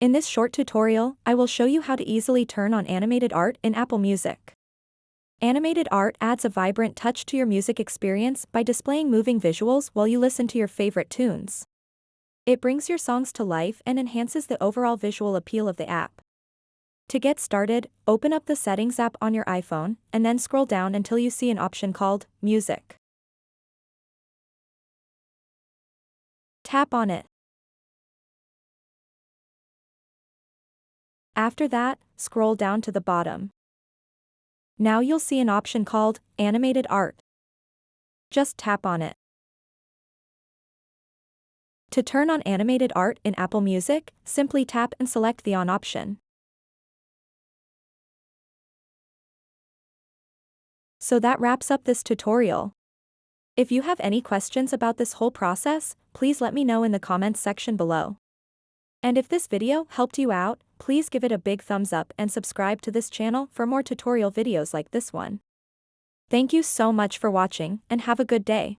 In this short tutorial, I will show you how to easily turn on animated art in Apple Music. Animated art adds a vibrant touch to your music experience by displaying moving visuals while you listen to your favorite tunes. It brings your songs to life and enhances the overall visual appeal of the app. To get started, open up the Settings app on your iPhone, and then scroll down until you see an option called Music. Tap on it. After that, scroll down to the bottom. Now you'll see an option called Animated Art. Just tap on it. To turn on animated art in Apple Music, simply tap and select the On option. So that wraps up this tutorial. If you have any questions about this whole process, please let me know in the comments section below. And if this video helped you out, please give it a big thumbs up and subscribe to this channel for more tutorial videos like this one. Thank you so much for watching and have a good day.